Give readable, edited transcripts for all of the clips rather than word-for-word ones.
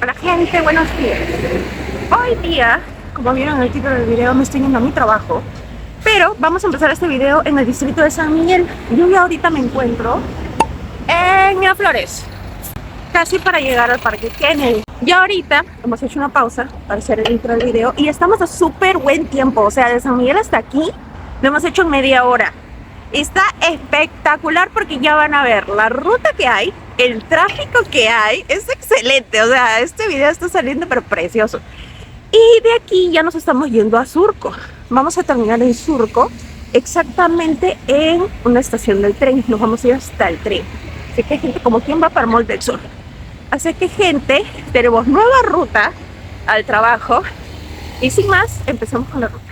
Hola gente, buenos días. Hoy día, como vieron en el título del video, me estoy yendo a mi trabajo, pero vamos a empezar este video en el distrito de San Miguel. Yo ya ahorita me encuentro en Miraflores, casi para llegar al Parque Kennedy. Ya ahorita hemos hecho una pausa para hacer el intro del video y estamos a súper buen tiempo, o sea, de San Miguel hasta aquí lo hemos hecho en media hora. Está espectacular porque ya van a ver la ruta que hay, el tráfico que hay, es excelente, o sea, este video está saliendo pero precioso. Y de aquí ya nos estamos yendo a Surco. Vamos a terminar en Surco, exactamente en una estación del tren. Nos vamos a ir hasta el tren. Así que gente, como quien va para Mall del Sur. Así que gente, tenemos nueva ruta al trabajo. Y sin más, empezamos con la ruta.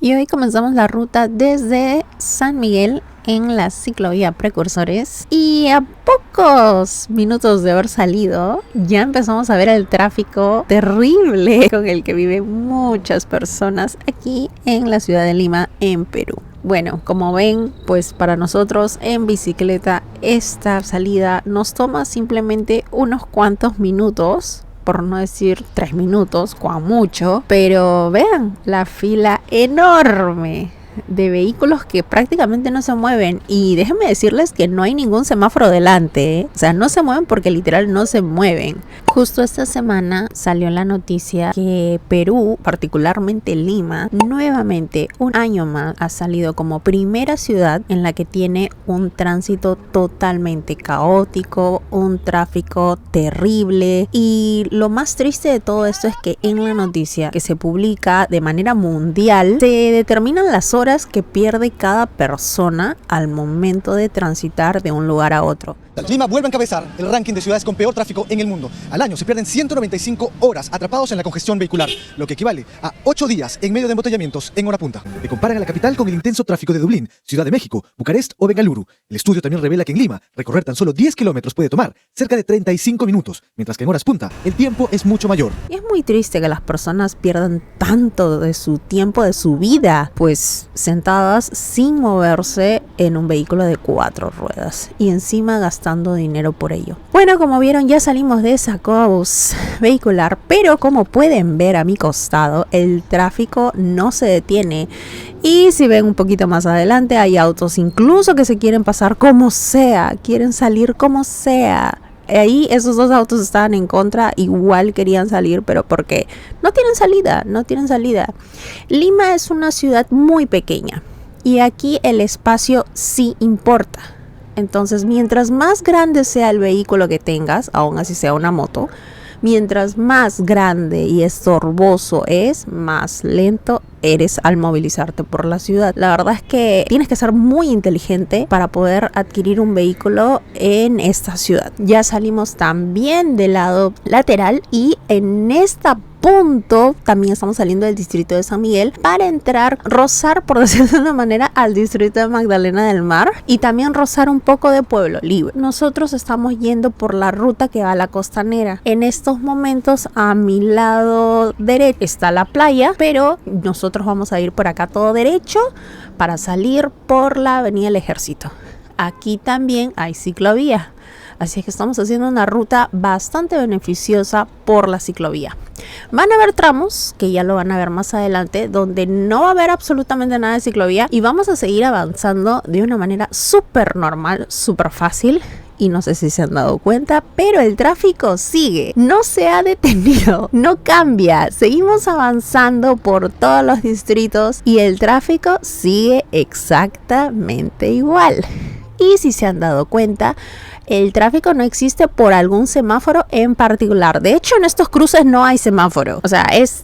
Y hoy comenzamos la ruta desde San Miguel en la ciclovía Precursores. Y a pocos minutos de haber salido, ya empezamos a ver el tráfico terrible con el que viven muchas personas aquí en la ciudad de Lima, en Perú. Bueno, como ven, pues para nosotros en bicicleta esta salida nos toma simplemente unos cuantos minutos, por no decir 3 minutos, cuan mucho, pero vean la fila enorme de vehículos que prácticamente no se mueven. Y déjenme decirles que no hay ningún semáforo delante, ¿eh? O sea, no se mueven porque literal no se mueven. Justo esta semana salió la noticia que Perú, particularmente Lima, nuevamente un año más ha salido como primera ciudad en la que tiene un tránsito totalmente caótico, un tráfico terrible. Y lo más triste de todo esto es que en la noticia que se publica de manera mundial se determinan las horas que pierde cada persona al momento de transitar de un lugar a otro. Lima vuelve a encabezar el ranking de ciudades con peor tráfico en el mundo. Al año se pierden 195 horas atrapados en la congestión vehicular, lo que equivale a 8 días en medio de embotellamientos en hora punta. Le comparan a la capital con el intenso tráfico de Dublín, Ciudad de México, Bucarest o Bengaluru. El estudio también revela que en Lima recorrer tan solo 10 kilómetros puede tomar cerca de 35 minutos, mientras que en horas punta el tiempo es mucho mayor. Y es muy triste que las personas pierdan tanto de su tiempo, de su vida, pues sentadas sin moverse en un vehículo de 4 ruedas y encima gastando dinero por ello. Bueno, como vieron, ya salimos de esa caos vehicular, pero como pueden ver a mi costado, el tráfico no se detiene. Y si ven un poquito más adelante, hay autos incluso que se quieren pasar como sea, quieren salir como sea. Ahí esos dos autos estaban en contra, igual querían salir, pero porque no tienen salida. Lima es una ciudad muy pequeña y aquí el espacio sí importa. Entonces, mientras más grande sea el vehículo que tengas, aún así sea una moto, mientras más grande y estorboso es, más lento eres al movilizarte por la ciudad. La verdad es que tienes que ser muy inteligente para poder adquirir un vehículo en esta ciudad. Ya salimos también del lado lateral y en esta punto también estamos saliendo del distrito de San Miguel para rozar, por decirlo de una manera, al distrito de Magdalena del Mar y también rozar un poco de Pueblo Libre. Nosotros estamos yendo por la ruta que va a la costanera. En estos momentos a mi lado derecho está la playa, pero nosotros vamos a ir por acá todo derecho para salir por la Avenida del Ejército. Aquí también hay ciclovía. Así es que estamos haciendo una ruta bastante beneficiosa por la ciclovía. Van a haber tramos, que ya lo van a ver más adelante, donde no va a haber absolutamente nada de ciclovía y vamos a seguir avanzando de una manera súper normal, súper fácil. Y no sé si se han dado cuenta, pero el tráfico sigue, no se ha detenido, no cambia. Seguimos avanzando por todos los distritos y el tráfico sigue exactamente igual. Y si se han dado cuenta, el tráfico no existe por algún semáforo en particular. De hecho, en estos cruces no hay semáforo. O sea, es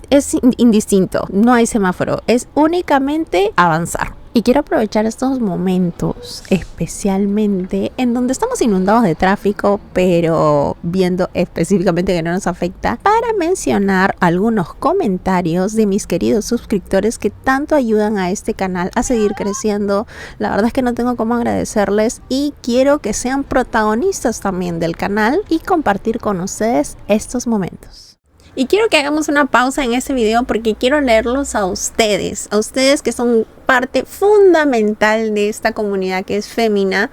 indistinto. No hay semáforo. Es únicamente avanzar. Y quiero aprovechar estos momentos especialmente en donde estamos inundados de tráfico, pero viendo específicamente que no nos afecta, para mencionar algunos comentarios de mis queridos suscriptores que tanto ayudan a este canal a seguir creciendo. La verdad es que no tengo cómo agradecerles y quiero que sean protagonistas también del canal y compartir con ustedes estos momentos. Y quiero que hagamos una pausa en este video porque quiero leerlos a ustedes que son parte fundamental de esta comunidad que es Femina.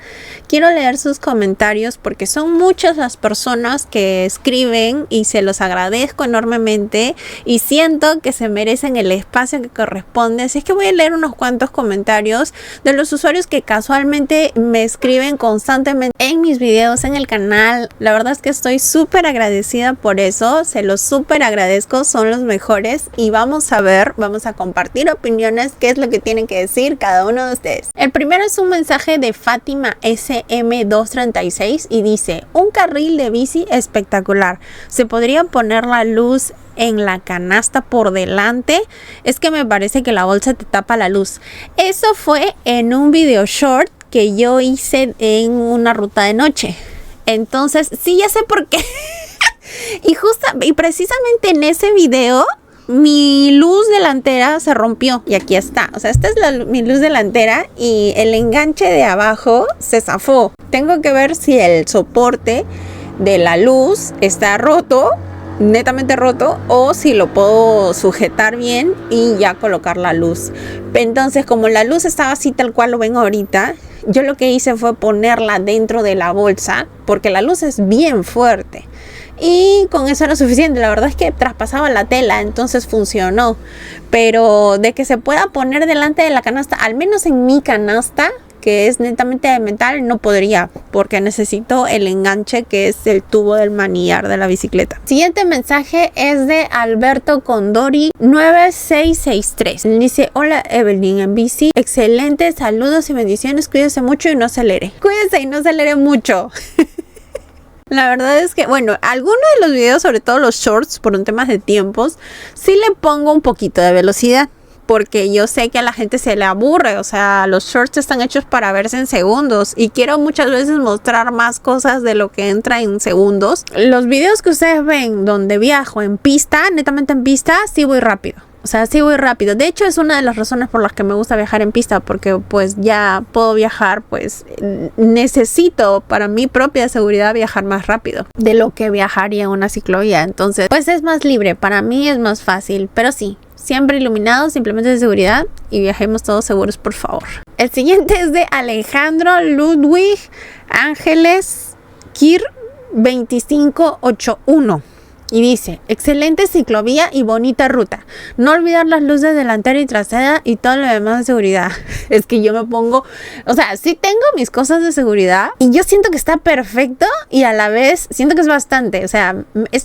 Quiero leer sus comentarios porque son muchas las personas que escriben y se los agradezco enormemente y siento que se merecen el espacio que corresponde. Así es que voy a leer unos cuantos comentarios de los usuarios que casualmente me escriben constantemente en mis videos en el canal. La verdad es que estoy súper agradecida por eso, se los súper agradezco, son los mejores y vamos a compartir opiniones, qué es lo que tienen que decir cada uno de ustedes. El primero es un mensaje de Fátima SM236 y dice: un carril de bici espectacular, se podría poner la luz en la canasta por delante, es que me parece que la bolsa te tapa la luz. Eso fue en un video short que yo hice en una ruta de noche. Entonces, sí, ya sé por qué. y precisamente en ese video mi luz delantera se rompió y aquí está. O sea, esta es mi luz delantera y el enganche de abajo se zafó. Tengo que ver si el soporte de la luz está roto, netamente roto, o si lo puedo sujetar bien y ya colocar la luz. Entonces, como la luz estaba así tal cual lo ven ahorita, yo lo que hice fue ponerla dentro de la bolsa porque la luz es bien fuerte y con eso era suficiente. La verdad es que traspasaba la tela, entonces funcionó, pero de que se pueda poner delante de la canasta, al menos en mi canasta que es netamente de metal, no podría porque necesito el enganche que es el tubo del manillar de la bicicleta. Siguiente mensaje es de Alberto Condori 9663. Dice: hola Evelyn en bici, excelente, saludos y bendiciones, cuídese mucho y no acelere. Cuídese y no acelere mucho. La verdad es que, bueno, algunos de los videos, sobre todo los shorts, por un tema de tiempos, sí le pongo un poquito de velocidad, porque yo sé que a la gente se le aburre. O sea, los shorts están hechos para verse en segundos y quiero muchas veces mostrar más cosas de lo que entra en segundos. Los videos que ustedes ven donde viajo en pista, netamente en pista, sí voy rápido. O sea, sí voy rápido. De hecho, es una de las razones por las que me gusta viajar en pista, porque pues ya puedo viajar, pues necesito para mi propia seguridad viajar más rápido de lo que viajaría en una ciclovía. Entonces, pues es más libre, para mí es más fácil, pero sí, siempre iluminados, simplemente de seguridad, y viajemos todos seguros, por favor. El siguiente es de Alejandro Ludwig Ángeles Kir 2581. Y dice: excelente ciclovía y bonita ruta. No olvidar las luces delantera y trasera y todo lo demás de seguridad. Es que yo me pongo, o sea, sí tengo mis cosas de seguridad y yo siento que está perfecto y a la vez siento que es bastante. O sea,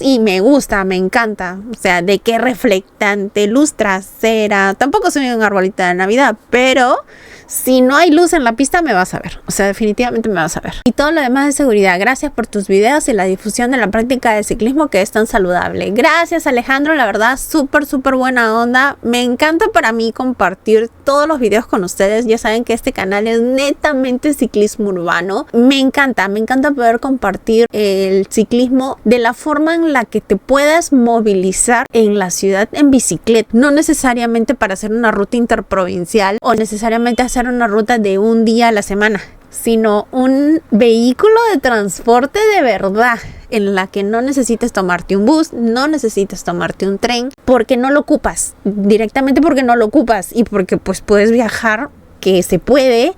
y me gusta, me encanta. O sea, de qué reflectante, luz trasera. Tampoco soy un arbolito de Navidad, pero si no hay luz en la pista me vas a ver. O sea, definitivamente me vas a ver. Y todo lo demás de seguridad. Gracias por tus videos y la difusión de la práctica de ciclismo que es tan saludable. Gracias, Alejandro, la verdad súper buena onda. Me encanta para mí compartir todos los videos con ustedes. Ya saben que este canal es netamente ciclismo urbano. Me encanta poder compartir el ciclismo de la forma en la que te puedas movilizar en la ciudad en bicicleta. No necesariamente para hacer una ruta interprovincial o necesariamente hacer una ruta de un día a la semana, sino un vehículo de transporte de verdad, en la que no necesites tomarte un bus, no necesites tomarte un tren, porque no lo ocupas, directamente porque no lo ocupas y porque pues puedes viajar, que se puede,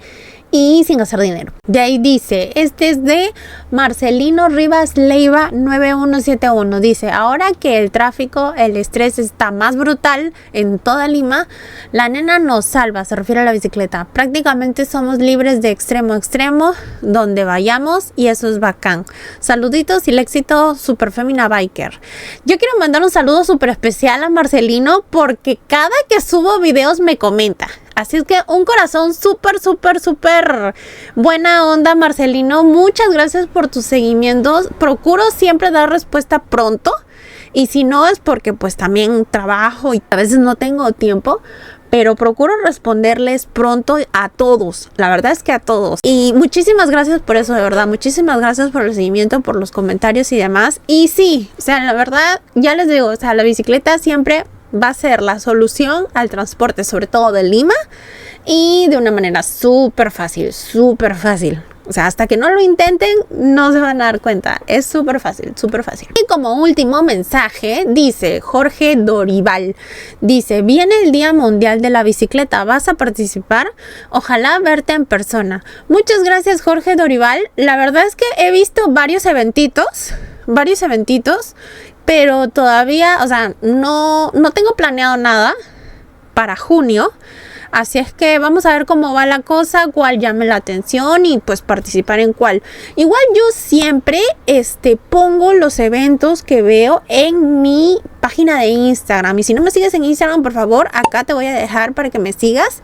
y sin gastar dinero. De ahí dice, este es de Marcelino Rivas Leiva 9171. Dice: ahora que el tráfico, el estrés está más brutal en toda Lima, la nena nos salva, se refiere a la bicicleta. Prácticamente somos libres de extremo a extremo donde vayamos y eso es bacán. Saluditos y el éxito, Super Femina Biker. Yo quiero mandar un saludo súper especial a Marcelino porque cada que subo videos me comenta. Así es que un corazón súper buena onda, Marcelino. Muchas gracias por tus seguimientos. Procuro siempre dar respuesta pronto. Y si no es porque pues también trabajo y a veces no tengo tiempo. Pero procuro responderles pronto a todos. La verdad es que a todos. Y muchísimas gracias por eso, de verdad. Muchísimas gracias por el seguimiento, por los comentarios y demás. Y sí, o sea, la verdad, ya les digo, o sea, la bicicleta siempre va a ser la solución al transporte, sobre todo de Lima, y de una manera súper fácil, O sea, hasta que no lo intenten, no se van a dar cuenta. Es súper fácil, súper fácil. Y como último mensaje, dice Jorge Dorival. Dice, viene el Día Mundial de la Bicicleta. ¿Vas a participar? Ojalá verte en persona. Muchas gracias, Jorge Dorival. La verdad es que he visto varios eventitos, pero todavía, o sea, no tengo planeado nada para junio. Así es que vamos a ver cómo va la cosa, cuál llame la atención y pues participar en cuál. Igual yo siempre pongo los eventos que veo en mi página de Instagram. Y si no me sigues en Instagram, por favor, acá te voy a dejar para que me sigas.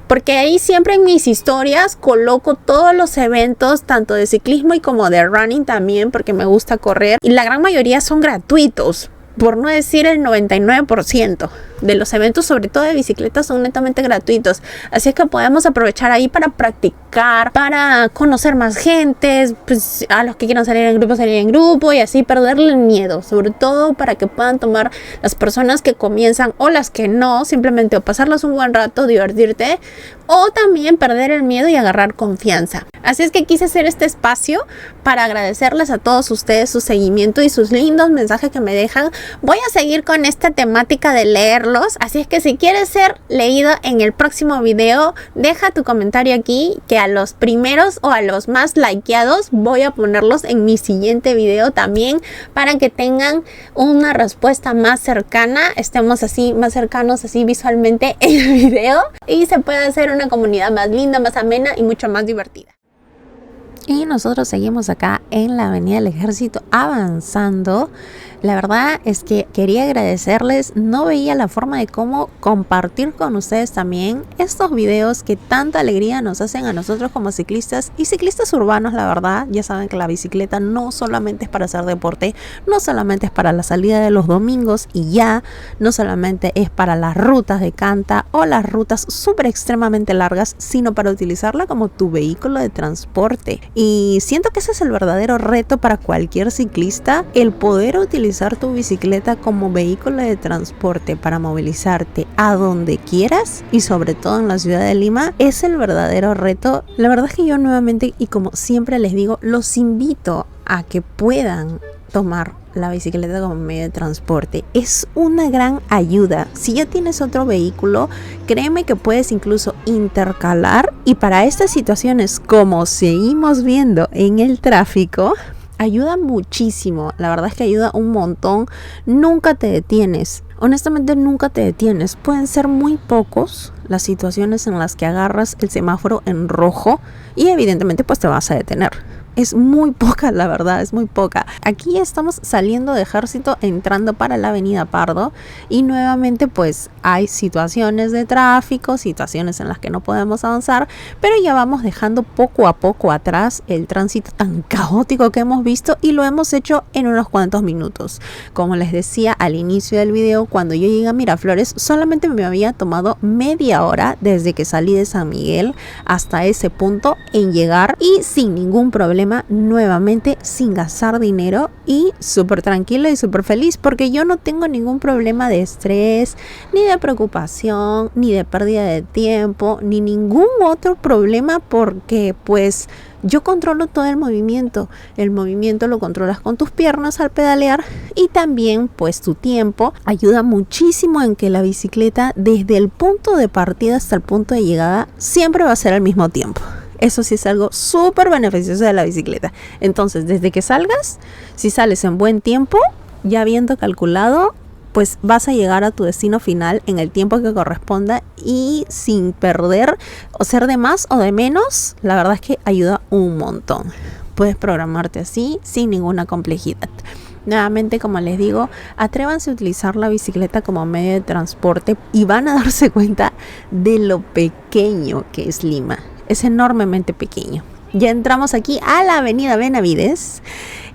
Porque ahí siempre en mis historias coloco todos los eventos, tanto de ciclismo y como de running también, porque me gusta correr. Y la gran mayoría son gratuitos, por no decir el 99% de los eventos, sobre todo de bicicletas, son netamente gratuitos. Así es que podemos aprovechar ahí para practicar, para conocer más gente, pues a los que quieran salir en grupo y así perderle el miedo, sobre todo para que puedan tomar las personas que comienzan o las que no, simplemente o pasarlos un buen rato, divertirte, o también perder el miedo y agarrar confianza. Así es que quise hacer este espacio para agradecerles a todos ustedes su seguimiento y sus lindos mensajes que me dejan. Voy a seguir con esta temática de leerlos, así es que si quieres ser leído en el próximo video, deja tu comentario aquí, que a los primeros o a los más likeados voy a ponerlos en mi siguiente video también, para que tengan una respuesta más cercana, estemos así más cercanos así visualmente en el video y se puede hacer una comunidad más linda, más amena y mucho más divertida. Y nosotros seguimos acá en la Avenida del Ejército avanzando. La verdad es que quería agradecerles, no veía la forma de cómo compartir con ustedes también estos videos que tanta alegría nos hacen a nosotros como ciclistas y ciclistas urbanos. La verdad, ya saben que la bicicleta no solamente es para hacer deporte, no solamente es para la salida de los domingos y ya, no solamente es para las rutas de canta o las rutas súper extremadamente largas, sino para utilizarla como tu vehículo de transporte. Y siento que ese es el verdadero reto para cualquier ciclista, el poder utilizar tu bicicleta como vehículo de transporte para movilizarte a donde quieras y sobre todo en la ciudad de Lima es el verdadero reto. La verdad es que yo nuevamente y como siempre les digo, los invito a que puedan tomar la bicicleta como medio de transporte. Es una gran ayuda. Si ya tienes otro vehículo, créeme que puedes incluso intercalar, y para estas situaciones como seguimos viendo en el tráfico, ayuda muchísimo. La verdad es que ayuda un montón. Nunca te detienes. Honestamente nunca te detienes. Pueden ser muy pocos las situaciones en las que agarras el semáforo en rojo y evidentemente pues te vas a detener. Es muy poca, la verdad, es muy poca. Aquí estamos saliendo de Ejército, entrando para la Avenida Pardo y nuevamente pues hay situaciones de tráfico, situaciones en las que no podemos avanzar, pero ya vamos dejando poco a poco atrás el tránsito tan caótico que hemos visto y lo hemos hecho en unos cuantos minutos. Como les decía al inicio del video, cuando yo llegué a Miraflores solamente me había tomado media hora desde que salí de San Miguel hasta ese punto en llegar y sin ningún problema, nuevamente sin gastar dinero y súper tranquila y súper feliz porque yo no tengo ningún problema de estrés, ni de preocupación, ni de pérdida de tiempo, ni ningún otro problema porque pues yo controlo todo el movimiento lo controlas con tus piernas al pedalear y también pues tu tiempo ayuda muchísimo en que la bicicleta desde el punto de partida hasta el punto de llegada siempre va a ser al mismo tiempo. Eso sí es algo súper beneficioso de la bicicleta. Entonces, desde que salgas, si sales en buen tiempo, ya habiendo calculado, pues vas a llegar a tu destino final en el tiempo que corresponda y sin perder o ser de más o de menos. La verdad es que ayuda un montón. Puedes programarte así sin ninguna complejidad. Nuevamente, como les digo, atrévanse a utilizar la bicicleta como medio de transporte y van a darse cuenta de lo pequeño que es Lima. Es enormemente pequeño. Ya entramos aquí a la Avenida Benavides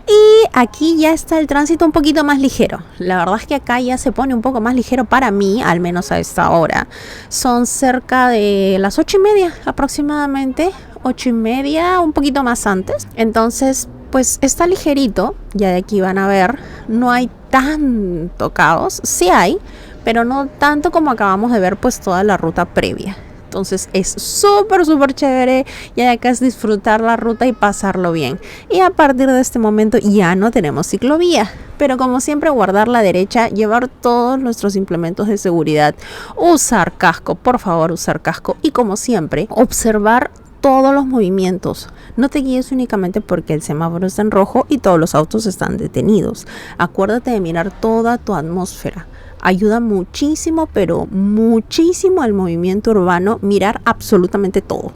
y aquí ya está el tránsito un poquito más ligero. La verdad es que acá ya se pone un poco más ligero para mí, al menos a esta hora. Son cerca de las 8:30 aproximadamente, 8:30, un poquito más antes. Entonces, pues está ligerito. Ya de aquí van a ver, no hay tanto caos. Sí hay, pero no tanto como acabamos de ver pues toda la ruta previa. Entonces es súper chévere, y acá es disfrutar la ruta y pasarlo bien. Y a partir de este momento ya no tenemos ciclovía, pero como siempre guardar la derecha, llevar todos nuestros implementos de seguridad, usar casco, por favor usar casco, y como siempre observar todos los movimientos. No te guíes únicamente porque el semáforo está en rojo y todos los autos están detenidos. Acuérdate de mirar toda tu atmósfera. Ayuda muchísimo, pero muchísimo al movimiento urbano, mirar absolutamente todo.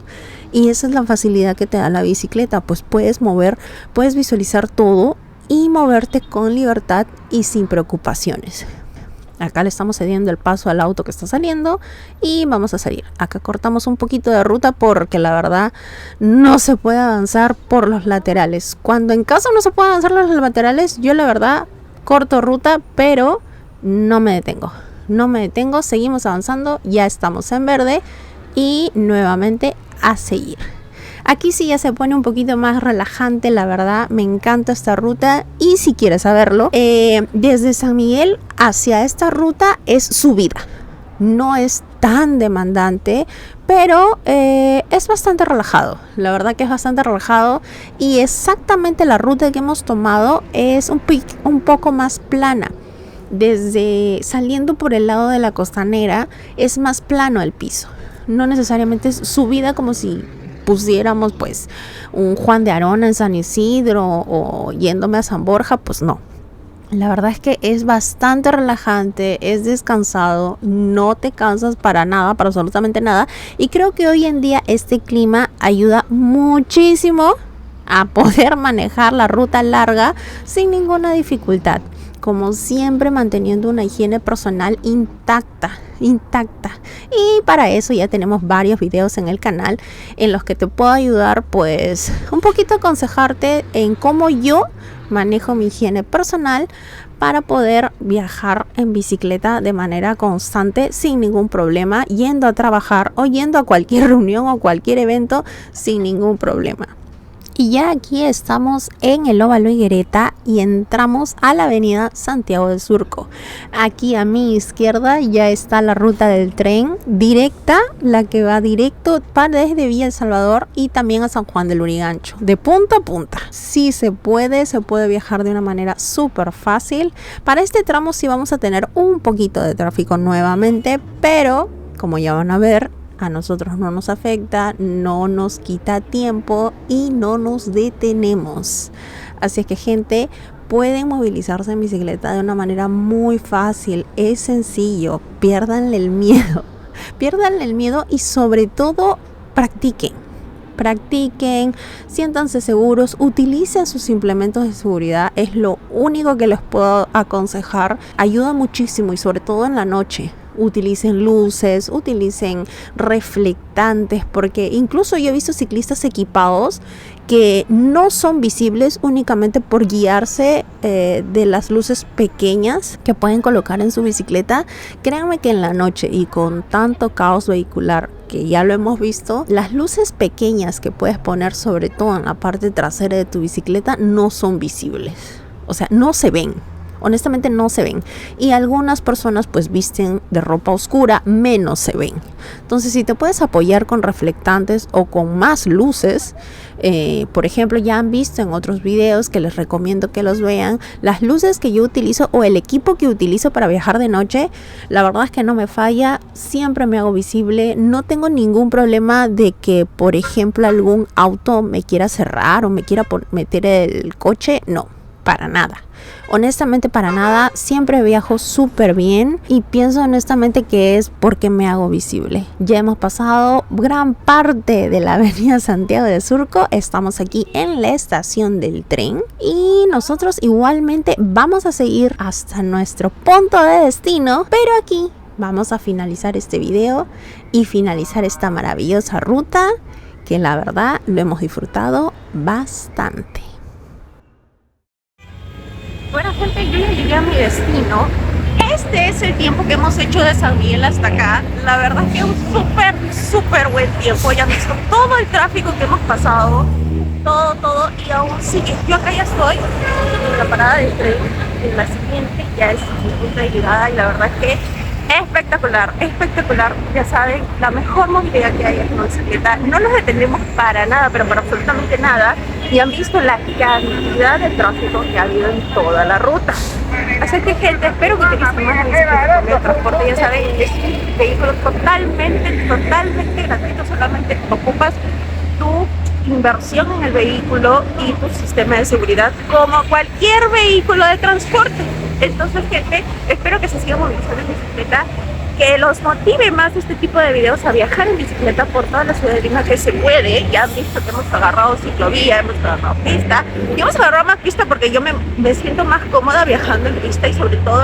Y esa es la facilidad que te da la bicicleta, pues puedes visualizar todo y moverte con libertad y sin preocupaciones. Acá le estamos cediendo el paso al auto que está saliendo y vamos a salir. Acá cortamos un poquito de ruta porque la verdad no se puede avanzar por los laterales. Cuando en caso no se puede avanzar los laterales, yo la verdad corto ruta, pero no me detengo, seguimos avanzando, ya estamos en verde y nuevamente a seguir. Aquí sí ya se pone un poquito más relajante, la verdad, me encanta esta ruta. Y si quieres saberlo, desde San Miguel hacia esta ruta es subida. No es tan demandante, pero es bastante relajado. La verdad que es bastante relajado. Y exactamente la ruta que hemos tomado es un poco más plana. Desde saliendo por el lado de la costanera es más plano el piso. No necesariamente es subida como si pusiéramos pues un Juan de Arona en San Isidro o yéndome a San Borja, pues no. La verdad es que es bastante relajante, es descansado, no te cansas para nada, para absolutamente nada. Y creo que hoy en día este clima ayuda muchísimo a poder manejar la ruta larga sin ninguna dificultad. Como siempre, manteniendo una higiene personal intacta. Y para eso ya tenemos varios videos en el canal en los que te puedo ayudar, pues un poquito a aconsejarte en cómo yo manejo mi higiene personal para poder viajar en bicicleta de manera constante sin ningún problema, yendo a trabajar o yendo a cualquier reunión o cualquier evento sin ningún problema. Y ya aquí estamos en el óvalo Higuereta y entramos a la avenida Santiago del Surco. Aquí a mi izquierda ya está la ruta del tren directa, la que va directo desde Villa El Salvador y también a San Juan del Lurigancho, de punta a punta. Sí se puede viajar de una manera súper fácil. Para este tramo sí vamos a tener un poquito de tráfico nuevamente, pero como ya van a ver, a nosotros no nos afecta, no nos quita tiempo y no nos detenemos. Así es que, gente, pueden movilizarse en bicicleta de una manera muy fácil, es sencillo. Piérdanle el miedo y sobre todo practiquen, siéntanse seguros, utilicen sus implementos de seguridad, es lo único que les puedo aconsejar. Ayuda muchísimo y sobre todo en la noche. Utilicen luces, utilicen reflectantes, porque incluso yo he visto ciclistas equipados que no son visibles únicamente por guiarse de las luces pequeñas que pueden colocar en su bicicleta. Créanme que en la noche y con tanto caos vehicular que ya lo hemos visto, las luces pequeñas que puedes poner sobre todo en la parte trasera de tu bicicleta no son visibles, o sea, no se ven. Honestamente no se ven, y algunas personas pues visten de ropa oscura, menos se ven. Entonces, si te puedes apoyar con reflectantes o con más luces, por ejemplo, ya han visto en otros videos que les recomiendo que los vean, las luces que yo utilizo o el equipo que utilizo para viajar de noche, la verdad es que no me falla, siempre me hago visible, no tengo ningún problema de que, por ejemplo, algún auto me quiera cerrar o me quiera meter el coche, no, para nada. Honestamente para nada, siempre viajo súper bien y pienso honestamente que es porque me hago visible. Ya hemos pasado gran parte de la avenida Santiago del Surco, estamos aquí en la estación del tren y nosotros igualmente vamos a seguir hasta nuestro punto de destino, pero aquí vamos a finalizar este video y finalizar esta maravillosa ruta que la verdad lo hemos disfrutado bastante. Bueno, gente, yo ya llegué a mi destino. Este es el tiempo que hemos hecho de San Miguel hasta acá. La verdad es que es un súper buen tiempo. Ya han visto todo el tráfico que hemos pasado, todo, y aún sigue. Yo acá ya estoy en la parada del tren, en la siguiente ya es mi punto de llegada, y la verdad es que Espectacular, espectacular. Ya saben, la mejor movilidad que hay en la bicicleta. No nos detenemos para nada, pero para absolutamente nada. Y han visto la cantidad de tráfico que ha habido en toda la ruta. Así que, gente, espero que utilicen más la bicicleta como medio de transporte. Ya saben, es un vehículo totalmente gratuito. Solamente ocupas tu inversión en el vehículo y tu sistema de seguridad como cualquier vehículo de transporte. Entonces, gente, espero que se sigan movilizando en bicicleta, que los motive más este tipo de videos a viajar en bicicleta por toda la ciudad de Lima que se puede. Ya han visto que hemos agarrado ciclovía, hemos agarrado pista y hemos agarrado más pista porque yo me siento más cómoda viajando en pista y sobre todo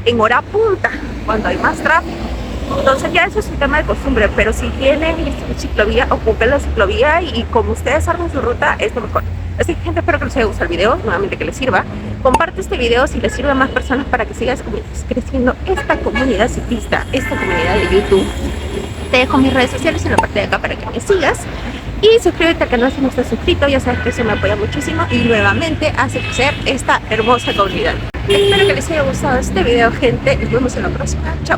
en hora punta, cuando hay más tráfico. Entonces ya eso es un tema de costumbre, pero si tienen ciclovía, ocupen la ciclovía y como ustedes arman su ruta, es lo mejor. Así que, gente, espero que les haya gustado el video, nuevamente que les sirva. Comparte este video si les sirve a más personas para que sigas creciendo esta comunidad ciclista, esta comunidad de YouTube. Te dejo mis redes sociales en la parte de acá para que me sigas. Y suscríbete al canal si no estás suscrito, ya sabes que eso me apoya muchísimo y nuevamente hace crecer esta hermosa comunidad. Espero que les haya gustado este video, gente. Nos vemos en la próxima. Chao.